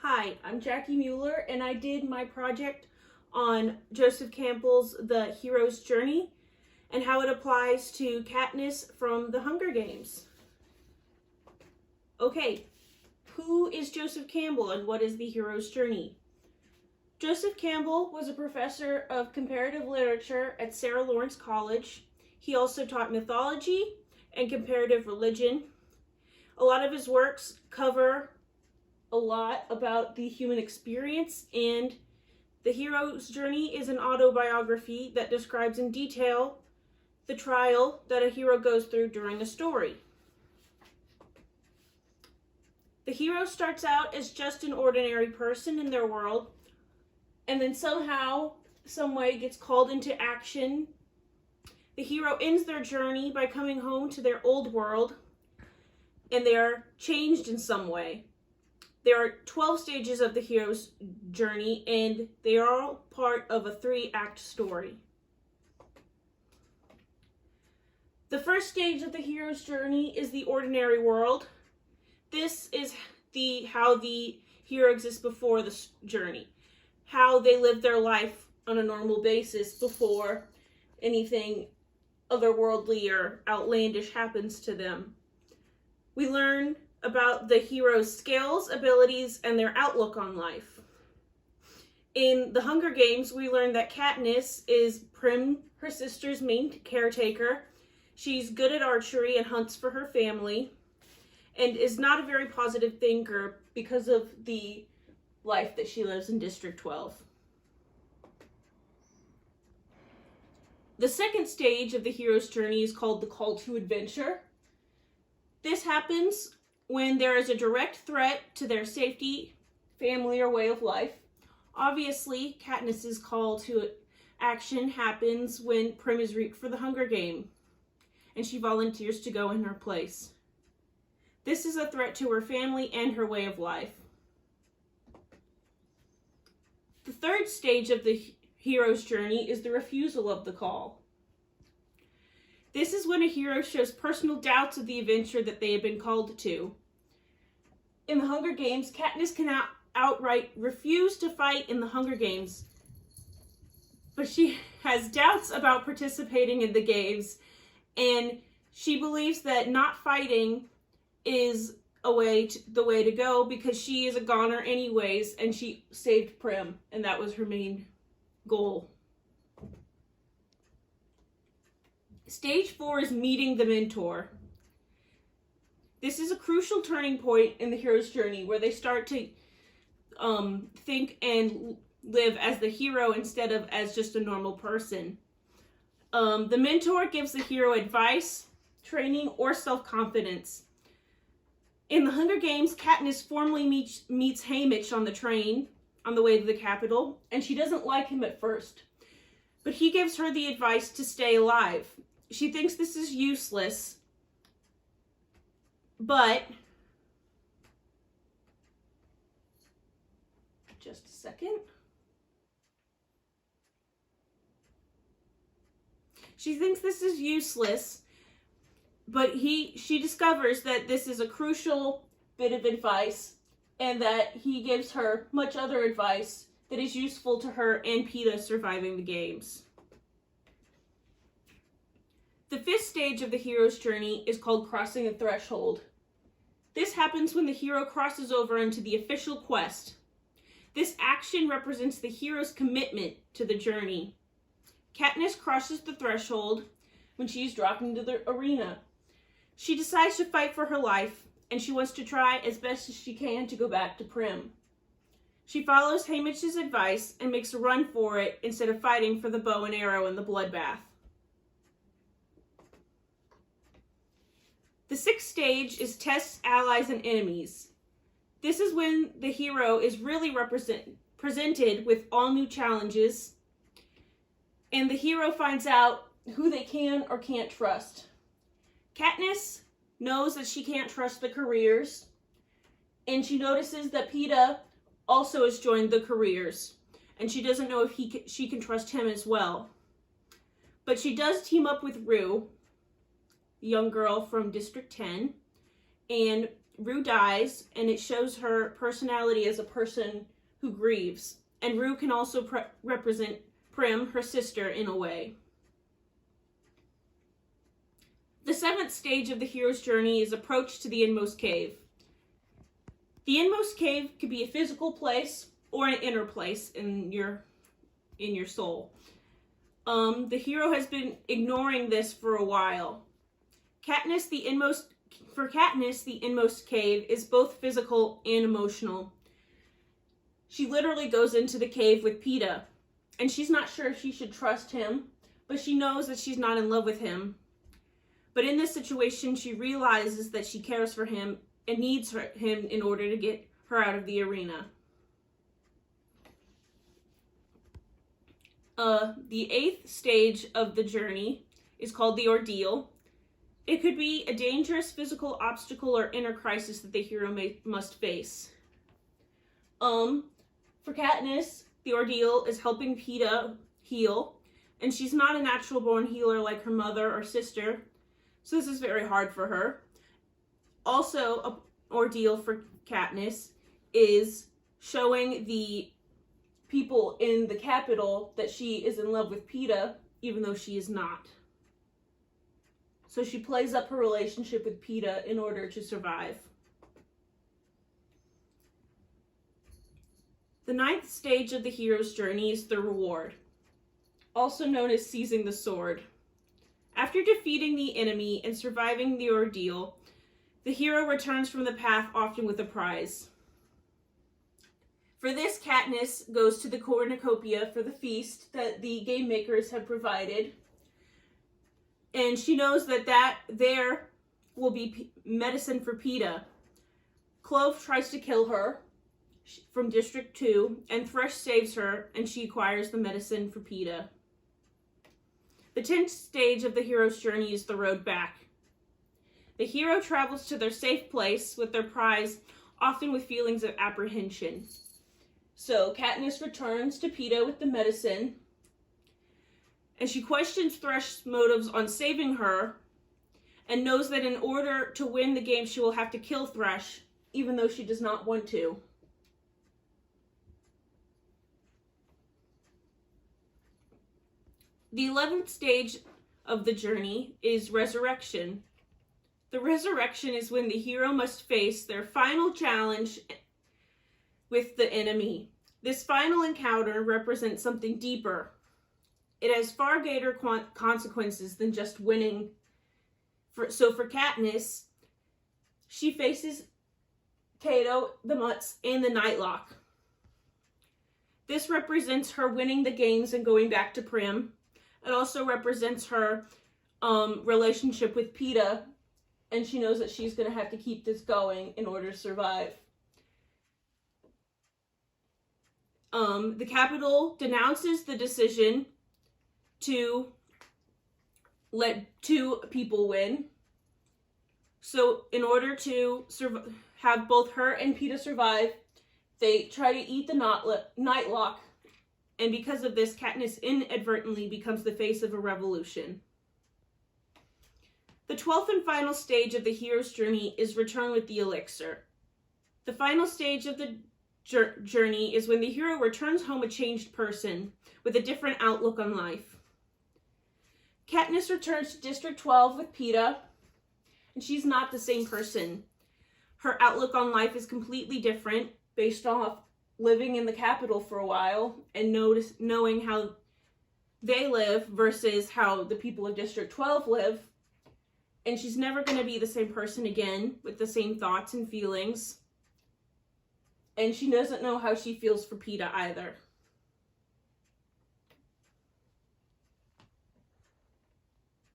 Hi, I'm Jackie Mueller, and I did my project on Joseph Campbell's The Hero's Journey and how it applies to Katniss from the Hunger Games. Okay, who is Joseph Campbell and what is the hero's journey? Joseph Campbell was a professor of comparative literature at Sarah Lawrence College. He also taught mythology and comparative religion. A lot of his works cover a lot about the human experience, and The Hero's Journey is an autobiography that describes in detail the trial that a hero goes through during a story. The hero starts out as just an ordinary person in their world, and then somehow, some way gets called into action. The hero ends their journey by coming home to their old world, and they are changed in some way. There are 12 stages of the hero's journey, and they are all part of a 3-act story. The first stage of the hero's journey is the ordinary world. This is how the hero exists before the journey, how they live their life on a normal basis before anything otherworldly or outlandish happens to them. We learn about the hero's skills, abilities, and their outlook on life. In the Hunger Games, we learn that Katniss is Prim, her sister's main caretaker. She's good at archery and hunts for her family, and is not a very positive thinker because of the life that she lives in District 12. The second stage of the hero's journey is called the Call to Adventure. This happens when there is a direct threat to their safety, family, or way of life. Obviously, Katniss's call to action happens when Prim is recruited for the Hunger Game, and she volunteers to go in her place. This is a threat to her family and her way of life. The third stage of the hero's journey is the refusal of the call. This is when a hero shows personal doubts of the adventure that they have been called to. In the Hunger Games, Katniss can outright refuse to fight in the Hunger Games, but she has doubts about participating in the games, and she believes that not fighting is the way to go because she is a goner anyways, and she saved Prim, and that was her main goal. Stage 4 is meeting the mentor. This is a crucial turning point in the hero's journey where they start to think and live as the hero instead of as just a normal person. The mentor gives the hero advice, training, or self-confidence. In the Hunger Games, Katniss formally meets Haymitch on the train on the way to the Capitol, and she doesn't like him at first. But he gives her the advice to stay alive. She thinks this is useless, but just a second. She thinks this is useless, but she discovers that this is a crucial bit of advice and that he gives her much other advice that is useful to her and Peeta surviving the games. The 5th stage of the hero's journey is called crossing a threshold. This happens when the hero crosses over into the official quest. This action represents the hero's commitment to the journey. Katniss crosses the threshold when she's dropped into the arena. She decides to fight for her life, and she wants to try as best as she can to go back to Prim. She follows Haymitch's advice and makes a run for it instead of fighting for the bow and arrow in the bloodbath. The 6th stage is tests, allies, and enemies. This is when the hero is really presented with all new challenges, and the hero finds out who they can or can't trust. Katniss knows that she can't trust the careers, and she notices that Peeta also has joined the careers, and she doesn't know if she can trust him as well. But she does team up with Rue, the young girl from District 10, and Rue dies, and it shows her personality as a person who grieves. And Rue can also represent Prim, her sister, in a way. The 7th stage of the hero's journey is approach to the inmost cave. The inmost cave could be a physical place or an inner place in your soul. The hero has been ignoring this for a while. For Katniss, the inmost cave is both physical and emotional. She literally goes into the cave with Peeta, and she's not sure if she should trust him, but she knows that she's not in love with him. But in this situation, she realizes that she cares for him and needs him in order to get her out of the arena. The 8th stage of the journey is called the ordeal. It could be a dangerous physical obstacle or inner crisis that the hero must face. For Katniss, the ordeal is helping Peeta heal, and she's not a natural-born healer like her mother or sister, so this is very hard for her. Also, an ordeal for Katniss is showing the people in the capital that she is in love with Peeta, even though she is not. So she plays up her relationship with Peeta in order to survive. The 9th stage of the hero's journey is the reward, also known as seizing the sword. After defeating the enemy and surviving the ordeal, the hero returns from the path, often with a prize. For this, Katniss goes to the cornucopia for the feast that the game makers have provided. And she knows that there will be medicine for Peeta. Clove tries to kill her from District 2, and Thresh saves her, and she acquires the medicine for Peeta. The 10th stage of the hero's journey is the road back. The hero travels to their safe place with their prize, often with feelings of apprehension. So Katniss returns to Peeta with the medicine, and she questions Thresh's motives on saving her, and knows that in order to win the game, she will have to kill Thresh, even though she does not want to. The 11th stage of the journey is resurrection. The resurrection is when the hero must face their final challenge with the enemy. This final encounter represents something deeper. It has far greater consequences than just winning. So for Katniss, she faces Cato, the Mutts, and the Nightlock. This represents her winning the games and going back to Prim. It also represents her relationship with Peeta, and she knows that she's going to have to keep this going in order to survive. The Capitol denounces the decision to let 2 people win. So in order to have both her and Peeta survive, they try to eat the Nightlock. And because of this, Katniss inadvertently becomes the face of a revolution. The 12th and final stage of the hero's journey is return with the elixir. The final stage of the journey is when the hero returns home a changed person with a different outlook on life. Katniss returns to District 12 with Peeta, and she's not the same person. Her outlook on life is completely different based off living in the capital for a while and knowing how they live versus how the people of District 12 live. And she's never going to be the same person again with the same thoughts and feelings. And she doesn't know how she feels for Peeta either.